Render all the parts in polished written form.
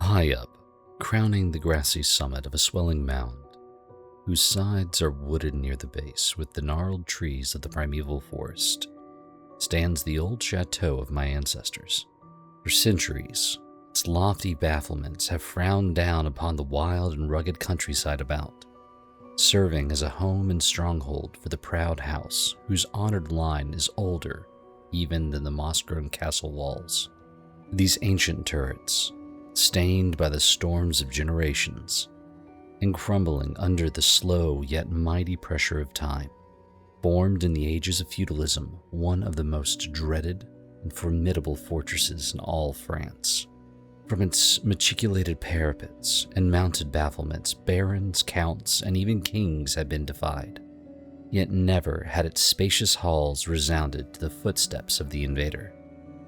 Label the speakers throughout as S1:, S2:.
S1: High up, crowning the grassy summit of a swelling mound, whose sides are wooded near the base with the gnarled trees of the primeval forest, stands the old chateau of my ancestors. For centuries, its lofty battlements have frowned down upon the wild and rugged countryside about, serving as a home and stronghold for the proud house whose honored line is older even than the moss-grown castle walls. These ancient turrets, stained by the storms of generations and crumbling under the slow yet mighty pressure of time, formed in the ages of feudalism one of the most dreaded and formidable fortresses in all France. From its machicolated parapets and mounted battlements, barons, counts, and even kings had been defied. Yet never had its spacious halls resounded to the footsteps of the invader.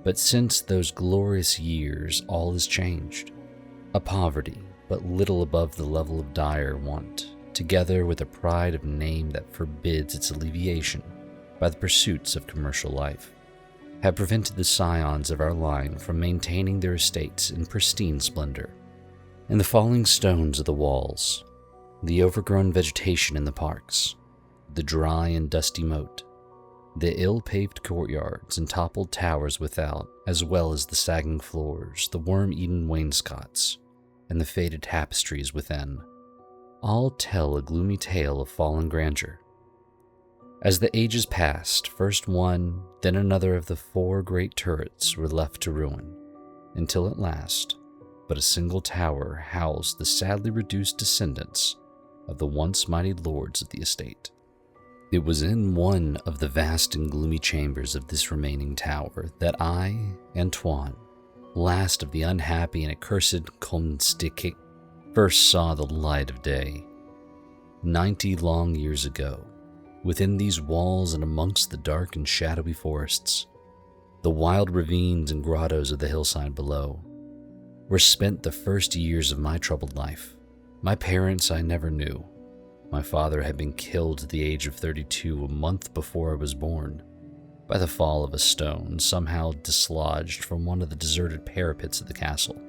S1: But since those glorious years, all is changed. A poverty but little above the level of dire want, together with a pride of name that forbids its alleviation by the pursuits of commercial life, have prevented the scions of our line from maintaining their estates in pristine splendor. And the falling stones of the walls, the overgrown vegetation in the parks, the dry and dusty moat, the ill-paved courtyards and toppled towers without, as well as the sagging floors, the worm-eaten wainscots, and the faded tapestries within, all tell a gloomy tale of fallen grandeur. As the ages passed, first one, then another of the 4 great turrets were left to ruin, until at last, but a single tower housed the sadly reduced descendants of the once mighty lords of the estate. It was in one of the vast and gloomy chambers of this remaining tower that I, Antoine, last of the unhappy and accursed decay, first saw the light of day. 90 long years ago, within these walls and amongst the dark and shadowy forests, the wild ravines and grottos of the hillside below, were spent the first years of my troubled life. My parents I never knew. My father had been killed at the age of 32, a month before I was born, by the fall of a stone somehow dislodged from one of the deserted parapets of the castle.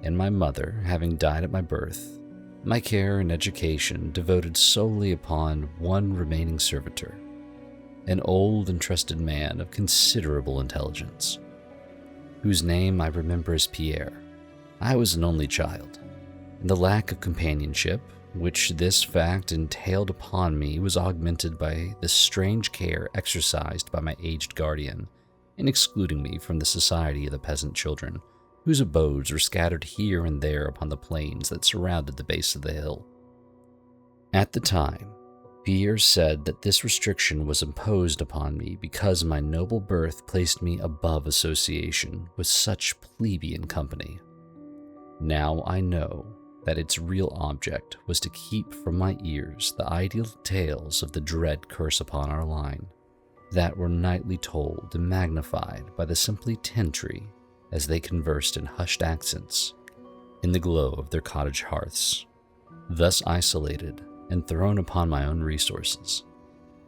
S1: And my mother, having died at my birth, my care and education devoted solely upon one remaining servitor, an old and trusted man of considerable intelligence, whose name I remember as Pierre. I was an only child, and the lack of companionship which this fact entailed upon me was augmented by the strange care exercised by my aged guardian in excluding me from the society of the peasant children, whose abodes were scattered here and there upon the plains that surrounded the base of the hill. At the time, Pierre said that this restriction was imposed upon me because my noble birth placed me above association with such plebeian company. Now I know that its real object was to keep from my ears the ideal tales of the dread curse upon our line, that were nightly told and magnified by the simply tenantry as they conversed in hushed accents in the glow of their cottage hearths. Thus isolated and thrown upon my own resources,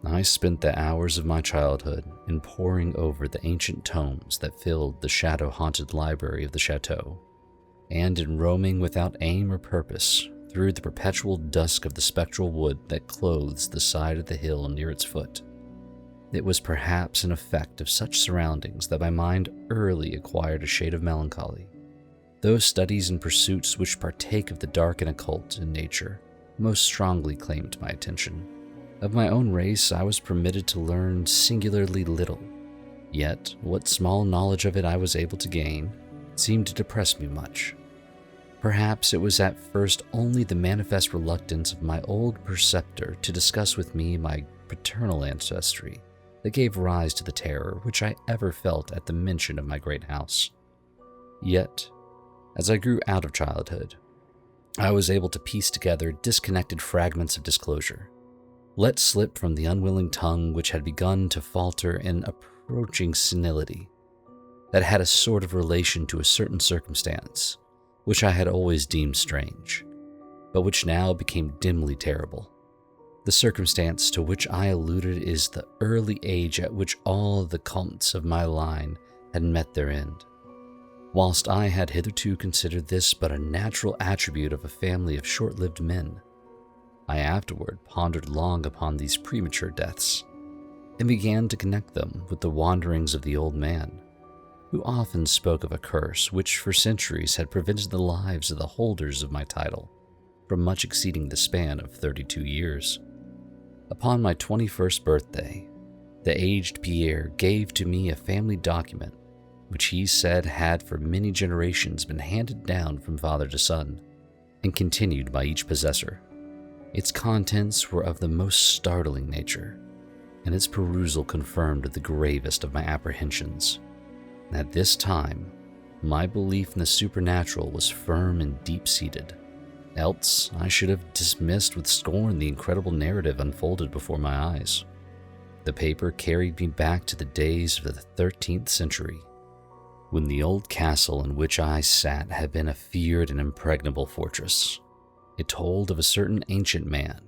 S1: I spent the hours of my childhood in poring over the ancient tomes that filled the shadow-haunted library of the chateau, and in roaming without aim or purpose through the perpetual dusk of the spectral wood that clothes the side of the hill near its foot. It was perhaps an effect of such surroundings that my mind early acquired a shade of melancholy. Those studies and pursuits which partake of the dark and occult in nature most strongly claimed my attention. Of my own race, I was permitted to learn singularly little, yet what small knowledge of it I was able to gain seemed to depress me much. Perhaps it was at first only the manifest reluctance of my old preceptor to discuss with me my paternal ancestry that gave rise to the terror which I ever felt at the mention of my great house. Yet, as I grew out of childhood, I was able to piece together disconnected fragments of disclosure, let slip from the unwilling tongue which had begun to falter in approaching senility, that had a sort of relation to a certain circumstance which I had always deemed strange, but which now became dimly terrible. The circumstance to which I alluded is the early age at which all the cults of my line had met their end. Whilst I had hitherto considered this but a natural attribute of a family of short-lived men, I afterward pondered long upon these premature deaths, and began to connect them with the wanderings of the old man, who often spoke of a curse which for centuries had prevented the lives of the holders of my title from much exceeding the span of 32 years. Upon my 21st birthday, the aged Pierre gave to me a family document which he said had for many generations been handed down from father to son and continued by each possessor. Its contents were of the most startling nature, and its perusal confirmed the gravest of my apprehensions. At this time, my belief in the supernatural was firm and deep-seated, else I should have dismissed with scorn the incredible narrative unfolded before my eyes. The paper carried me back to the days of the 13th century, when the old castle in which I sat had been a feared and impregnable fortress. It told of a certain ancient man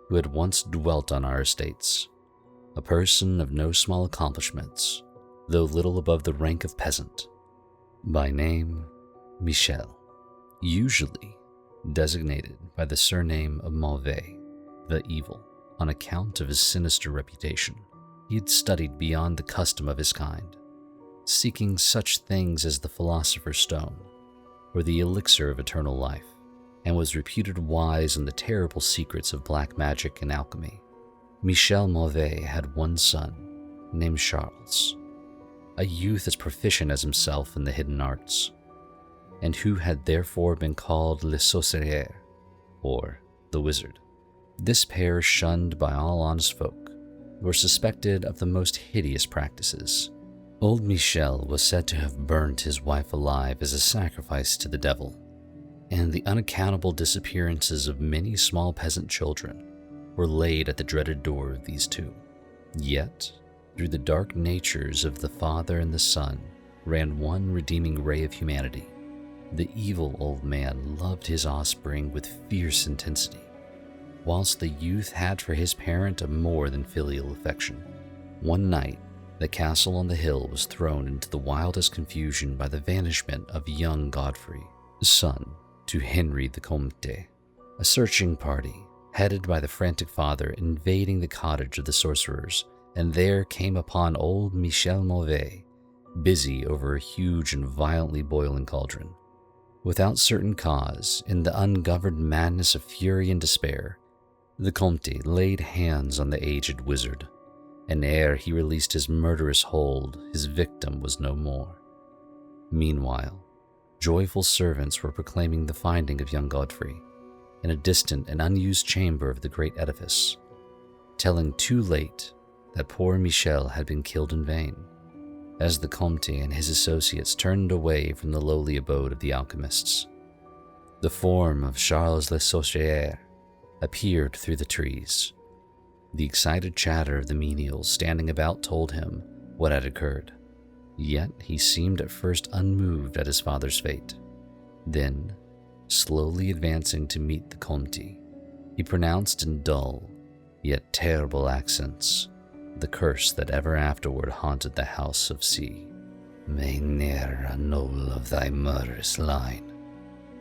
S1: who had once dwelt on our estates, a person of no small accomplishments, though little above the rank of peasant, by name Michel, usually designated by the surname of Mauvais, the evil, on account of his sinister reputation. He had studied beyond the custom of his kind, seeking such things as the philosopher's stone or the elixir of eternal life, and was reputed wise in the terrible secrets of black magic and alchemy. Michel Mauvais had one son, named Charles, a youth as proficient as himself in the hidden arts, and who had therefore been called Le Sorcier, or the Wizard. This pair, shunned by all honest folk, were suspected of the most hideous practices. Old Michel was said to have burnt his wife alive as a sacrifice to the devil, and the unaccountable disappearances of many small peasant children were laid at the dreaded door of these two. Yet, through the dark natures of the father and the son ran one redeeming ray of humanity. The evil old man loved his offspring with fierce intensity, whilst the youth had for his parent a more than filial affection. One night, the castle on the hill was thrown into the wildest confusion by the vanishment of young Godfrey, son to Henry the Comte. A searching party, headed by the frantic father, invading the cottage of the sorcerers, and there came upon old Michel Mauvais, busy over a huge and violently boiling cauldron. Without certain cause, in the ungoverned madness of fury and despair, the Comte laid hands on the aged wizard, and ere he released his murderous hold, his victim was no more. Meanwhile, joyful servants were proclaiming the finding of young Godfrey in a distant and unused chamber of the great edifice, telling too late that poor Michel had been killed in vain, as the Comte and his associates turned away from the lowly abode of the alchemists. The form of Charles Le Sorcier appeared through the trees. The excited chatter of the menials standing about told him what had occurred, yet he seemed at first unmoved at his father's fate. Then, slowly advancing to meet the Comte, he pronounced in dull, yet terrible accents, the curse that ever afterward haunted the house of C. May ne'er a knoll of thy murderous line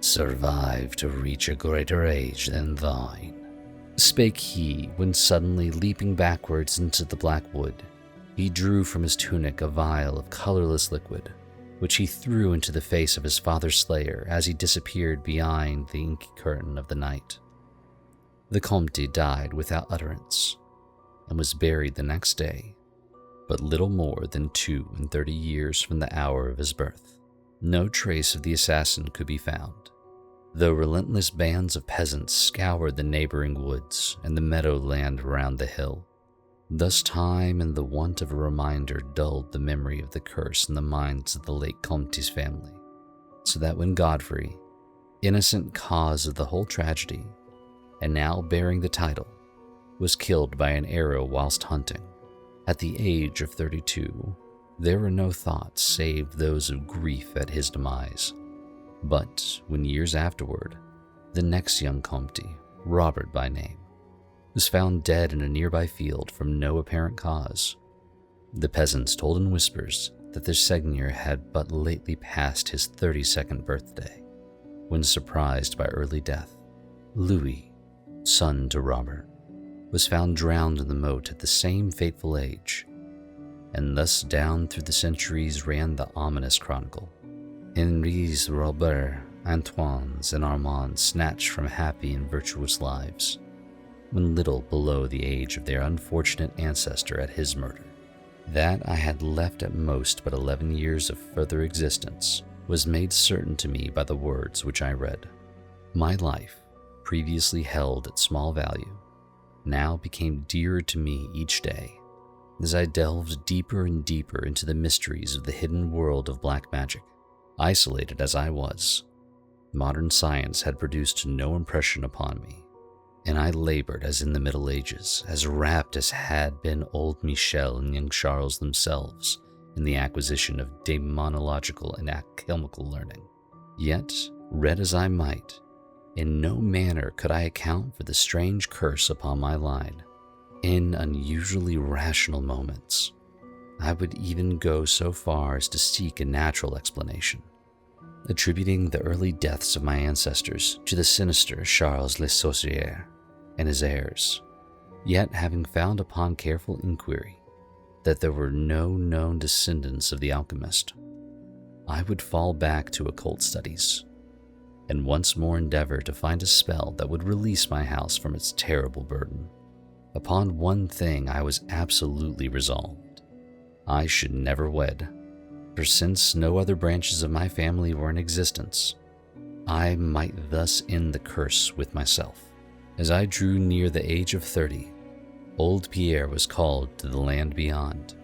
S1: survive to reach a greater age than thine, spake he, when suddenly leaping backwards into the black wood, he drew from his tunic a vial of colorless liquid, which he threw into the face of his father's slayer as he disappeared behind the inky curtain of the night. The Comte died without utterance, and was buried the next day, but little more than 32 years from the hour of his birth. No trace of the assassin could be found, though relentless bands of peasants scoured the neighboring woods and the meadow land around the hill. Thus time and the want of a reminder dulled the memory of the curse in the minds of the late Comte's family, so that when Godfrey, innocent cause of the whole tragedy, and now bearing the title, was killed by an arrow whilst hunting, at the age of 32, there were no thoughts save those of grief at his demise. But when years afterward, the next young Comte, Robert by name, was found dead in a nearby field from no apparent cause, the peasants told in whispers that their seigneur had but lately passed his 32nd birthday, when surprised by early death. Louis, son to Robert, was found drowned in the moat at the same fateful age, and thus down through the centuries ran the ominous chronicle. Henri's, Robert, Antoine's, and Armand's snatched from happy and virtuous lives, when little below the age of their unfortunate ancestor at his murder. That I had left at most but 11 years of further existence was made certain to me by the words which I read. My life, previously held at small value, now became dearer to me each day, as I delved deeper and deeper into the mysteries of the hidden world of black magic. Isolated as I was, modern science had produced no impression upon me, and I labored as in the Middle Ages, as rapt as had been old Michel and young Charles themselves in the acquisition of demonological and alchemical learning. Yet, read as I might, in no manner could I account for the strange curse upon my line. In unusually rational moments, I would even go so far as to seek a natural explanation, attributing the early deaths of my ancestors to the sinister Charles Le Sorcier and his heirs. Yet, having found upon careful inquiry that there were no known descendants of the Alchemist, I would fall back to occult studies and once more endeavor to find a spell that would release my house from its terrible burden. Upon one thing I was absolutely resolved. I should never wed, for since no other branches of my family were in existence, I might thus end the curse with myself. As I drew near the age of 30, old Pierre was called to the land beyond.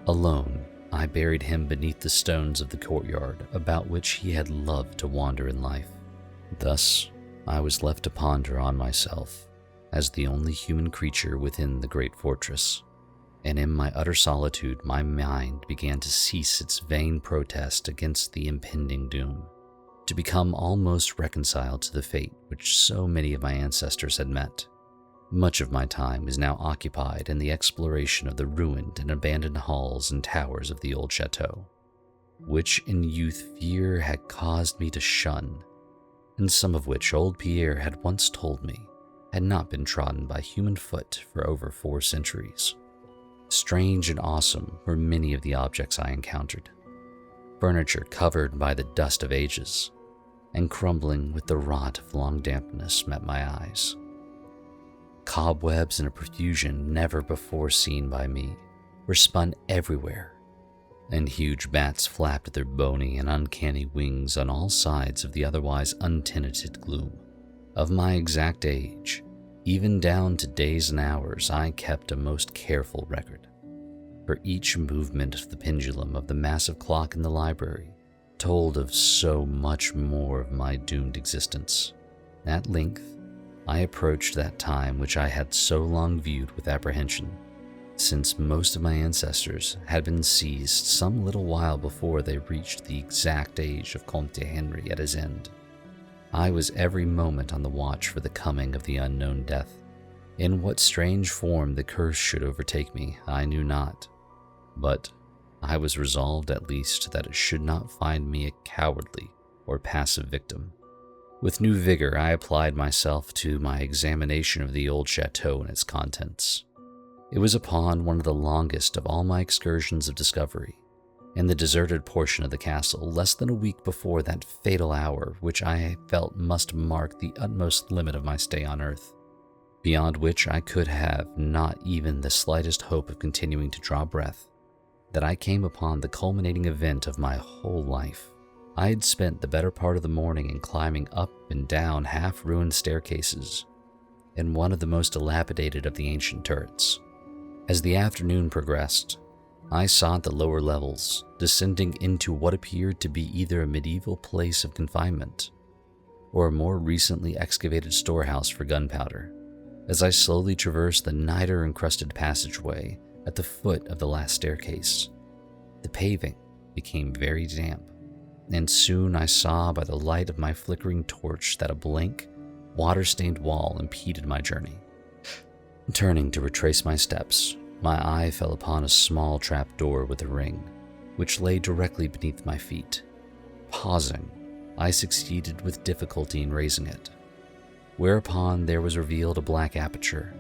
S1: Alone, I buried him beneath the stones of the courtyard about which he had loved to wander in life. Thus, I was left to ponder on myself as the only human creature within the great fortress, and in my utter solitude my mind began to cease its vain protest against the impending doom, to become almost reconciled to the fate which so many of my ancestors had met. Much of my time was now occupied in the exploration of the ruined and abandoned halls and towers of the old chateau, which in youth fear had caused me to shun, and some of which old Pierre had once told me had not been trodden by human foot for over 4 centuries. Strange and awesome were many of the objects I encountered. Furniture covered by the dust of ages, and crumbling with the rot of long dampness met my eyes. Cobwebs in a profusion never before seen by me were spun everywhere, and huge bats flapped their bony and uncanny wings on all sides of the otherwise untenanted gloom. Of my exact age, even down to days and hours, I kept a most careful record, for each movement of the pendulum of the massive clock in the library told of so much more of my doomed existence. At length, I approached that time which I had so long viewed with apprehension, since most of my ancestors had been seized some little while before they reached the exact age of Comte Henry at his end. I was every moment on the watch for the coming of the unknown death. In what strange form the curse should overtake me, I knew not, but I was resolved at least that it should not find me a cowardly or passive victim. With new vigor, I applied myself to my examination of the old chateau and its contents. It was upon one of the longest of all my excursions of discovery, in the deserted portion of the castle, less than a week before that fatal hour which I felt must mark the utmost limit of my stay on earth, beyond which I could have not even the slightest hope of continuing to draw breath, that I came upon the culminating event of my whole life. I had spent the better part of the morning in climbing up and down half-ruined staircases in one of the most dilapidated of the ancient turrets. As the afternoon progressed, I sought the lower levels, descending into what appeared to be either a medieval place of confinement or a more recently excavated storehouse for gunpowder. As I slowly traversed the niter-encrusted passageway at the foot of the last staircase, the paving became very damp, and soon I saw by the light of my flickering torch that a blank, water-stained wall impeded my journey. Turning to retrace my steps, my eye fell upon a small trap door with a ring, which lay directly beneath my feet. Pausing, I succeeded with difficulty in raising it, whereupon there was revealed a black aperture,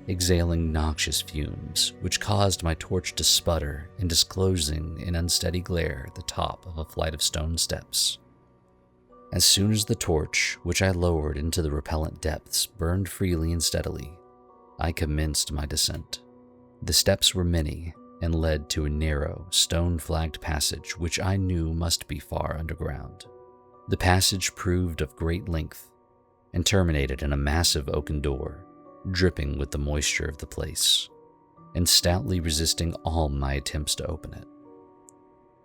S1: exhaling noxious fumes, which caused my torch to sputter and disclosing in unsteady glare the top of a flight of stone steps. As soon as the torch, which I lowered into the repellent depths, burned freely and steadily, I commenced my descent. The steps were many and led to a narrow, stone-flagged passage which I knew must be far underground. The passage proved of great length and terminated in a massive oaken door, dripping with the moisture of the place, and stoutly resisting all my attempts to open it.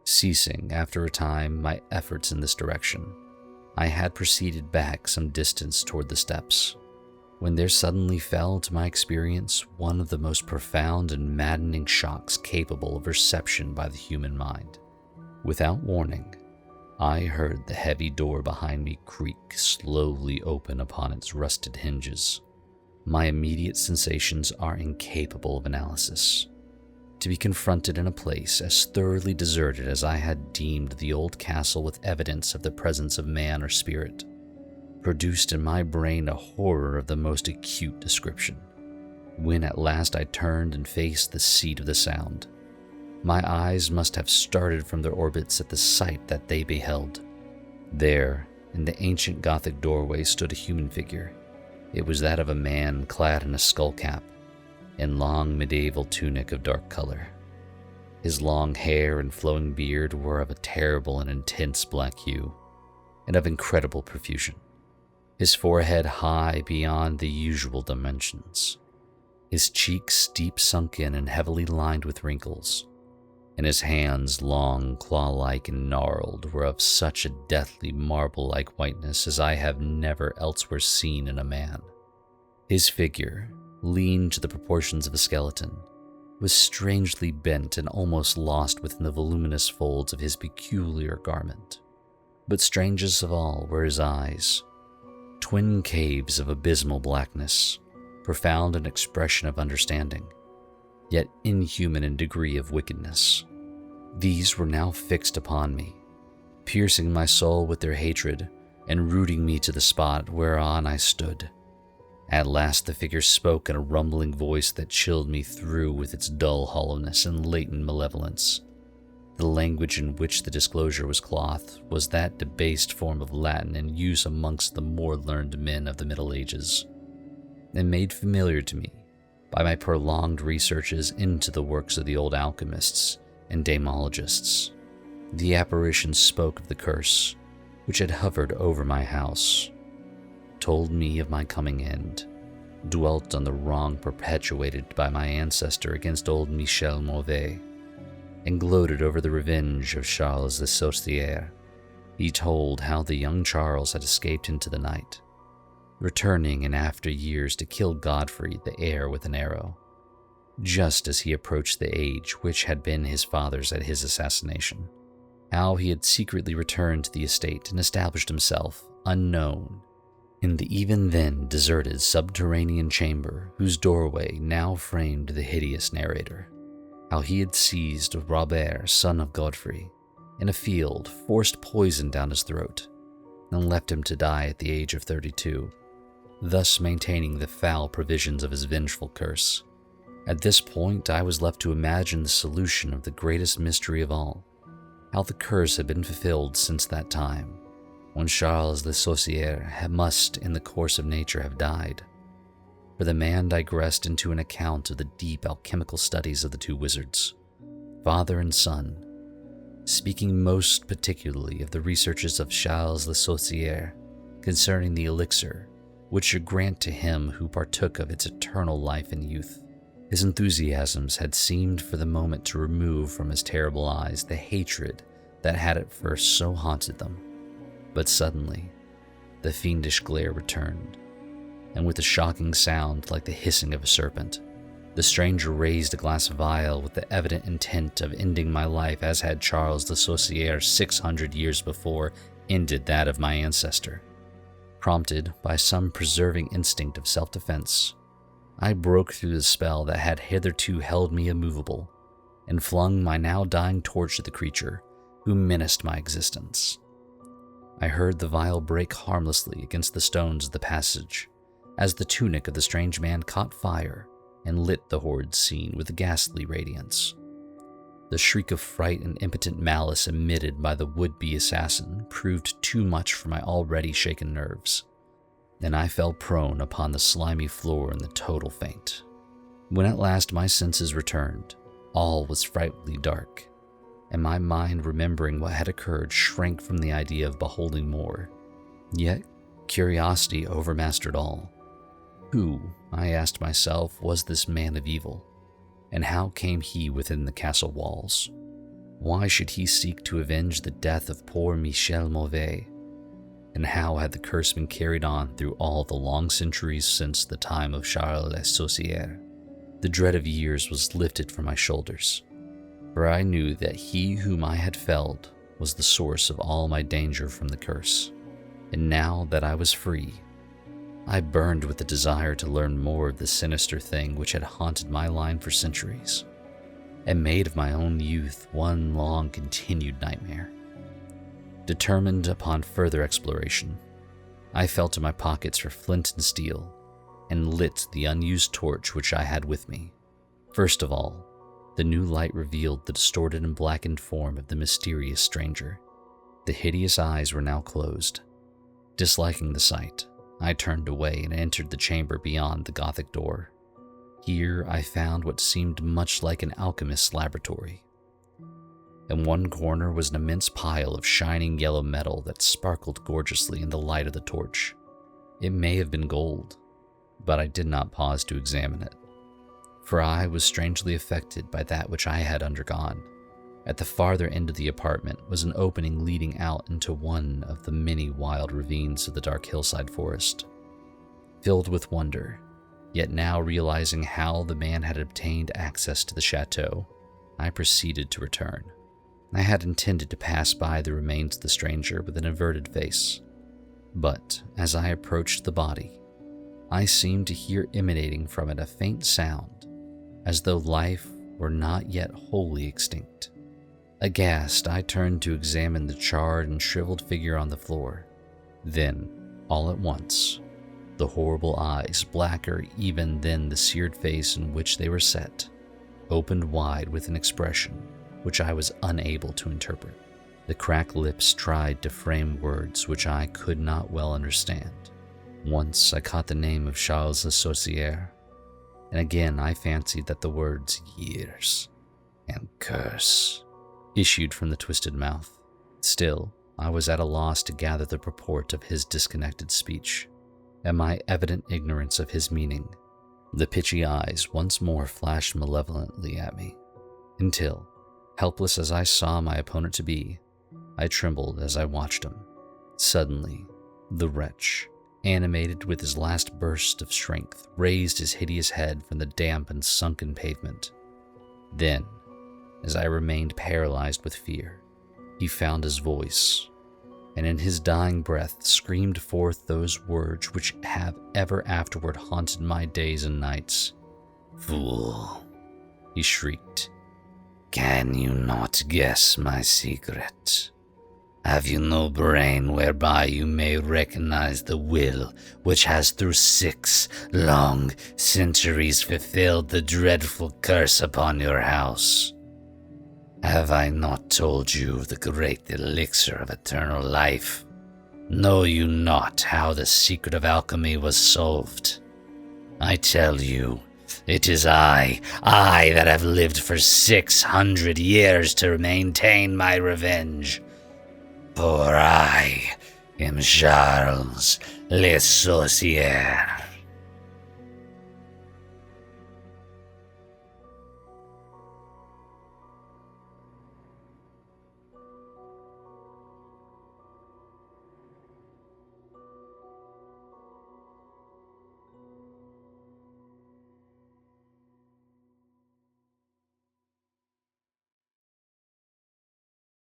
S1: Ceasing after a time my efforts in this direction, I had proceeded back some distance toward the steps, when there suddenly fell to my experience one of the most profound and maddening shocks capable of reception by the human mind. Without warning, I heard the heavy door behind me creak slowly open upon its rusted hinges. My immediate sensations are incapable of analysis. To be confronted in a place as thoroughly deserted as I had deemed the old castle with evidence of the presence of man or spirit, produced in my brain a horror of the most acute description. When at last I turned and faced the seat of the sound, my eyes must have started from their orbits at the sight that they beheld. There, in the ancient Gothic doorway, stood a human figure. It was that of a man clad in a skull cap and long medieval tunic of dark color. His long hair and flowing beard were of a terrible and intense black hue, and of incredible profusion. His forehead high beyond the usual dimensions, his cheeks deep sunken and heavily lined with wrinkles, and his hands, long, claw-like and gnarled, were of such a deathly marble-like whiteness as I have never elsewhere seen in a man. His figure, lean to the proportions of a skeleton, was strangely bent and almost lost within the voluminous folds of his peculiar garment. But strangest of all were his eyes, twin caves of abysmal blackness, profound in expression of understanding, yet inhuman in degree of wickedness. These were now fixed upon me, piercing my soul with their hatred and rooting me to the spot whereon I stood. At last the figure spoke in a rumbling voice that chilled me through with its dull hollowness and latent malevolence. The language in which the disclosure was clothed was that debased form of Latin in use amongst the more learned men of the Middle Ages, and made familiar to me by my prolonged researches into the works of the old alchemists and daemologists. The apparition spoke of the curse which had hovered over my house, told me of my coming end, dwelt on the wrong perpetuated by my ancestor against old Michel Mauvais, and gloated over the revenge of Charles Le Sorcier. He told how the young Charles had escaped into the night, returning in after years to kill Godfrey the heir with an arrow, just as he approached the age which had been his father's at his assassination. How he had secretly returned to the estate and established himself, unknown, in the even then deserted subterranean chamber whose doorway now framed the hideous narrator. How he had seized Robert, son of Godfrey, in a field, forced poison down his throat, and left him to die at the age of 32, thus maintaining the foul provisions of his vengeful curse. At this point, I was left to imagine the solution of the greatest mystery of all, how the curse had been fulfilled since that time, when Charles Le Sorcier must, in the course of nature, have died. For the man digressed into an account of the deep alchemical studies of the two wizards, father and son, speaking most particularly of the researches of Charles Le Sorcier concerning the elixir which should grant to him who partook of its eternal life and youth. His enthusiasms had seemed for the moment to remove from his terrible eyes the hatred that had at first so haunted them. But suddenly, the fiendish glare returned, and with a shocking sound like the hissing of a serpent, the stranger raised a glass vial with the evident intent of ending my life as had Charles Le Sorcier 600 years before ended that of my ancestor. Prompted by some preserving instinct of self-defense, I broke through the spell that had hitherto held me immovable, and flung my now dying torch at the creature who menaced my existence. I heard the vial break harmlessly against the stones of the passage as the tunic of the strange man caught fire and lit the horrid scene with a ghastly radiance. The shriek of fright and impotent malice emitted by the would-be assassin proved too much for my already shaken nerves, and I fell prone upon the slimy floor in the total faint. When at last my senses returned, all was frightfully dark, and my mind, remembering what had occurred, shrank from the idea of beholding more. Yet curiosity overmastered all. Who, I asked myself, was this man of evil, and how came he within the castle walls? Why should he seek to avenge the death of poor Michel Mauvais? And how had the curse been carried on through all the long centuries since the time of Charles Le Saucier? The dread of years was lifted from my shoulders, for I knew that he whom I had felled was the source of all my danger from the curse. And now that I was free, I burned with the desire to learn more of the sinister thing which had haunted my line for centuries, and made of my own youth one long continued nightmare. Determined upon further exploration, I felt in my pockets for flint and steel, and lit the unused torch which I had with me. First of all, the new light revealed the distorted and blackened form of the mysterious stranger. The hideous eyes were now closed. Disliking the sight, I turned away and entered the chamber beyond the Gothic door. Here I found what seemed much like an alchemist's laboratory. In one corner was an immense pile of shining yellow metal that sparkled gorgeously in the light of the torch. It may have been gold, but I did not pause to examine it, for I was strangely affected by that which I had undergone. At the farther end of the apartment was an opening leading out into one of the many wild ravines of the dark hillside forest. Filled with wonder, yet now realizing how the man had obtained access to the chateau, I proceeded to return. I had intended to pass by the remains of the stranger with an averted face, but as I approached the body, I seemed to hear emanating from it a faint sound, as though life were not yet wholly extinct. Aghast, I turned to examine the charred and shriveled figure on the floor. Then, all at once, the horrible eyes, blacker even than the seared face in which they were set, opened wide with an expression which I was unable to interpret. The cracked lips tried to frame words which I could not well understand. Once I caught the name of Charles Le Saucier, and again I fancied that the words years and curse issued from the twisted mouth. Still, I was at a loss to gather the purport of his disconnected speech, and my evident ignorance of his meaning. The pitchy eyes once more flashed malevolently at me, until, helpless as I saw my opponent to be, I trembled as I watched him. Suddenly, the wretch, animated with his last burst of strength, raised his hideous head from the damp and sunken pavement. Then, as I remained paralyzed with fear, he found his voice, and in his dying breath screamed forth those words which have ever afterward haunted my days and nights. "Fool," he shrieked, "can you not guess my secret? Have you no brain whereby you may recognize the will which has through 6 long centuries fulfilled the dreadful curse upon your house? Have I not told you of the great elixir of eternal life? Know you not how the secret of alchemy was solved? I tell you, it is I that have lived for 600 years to maintain my revenge. For I am Charles Le Saucier."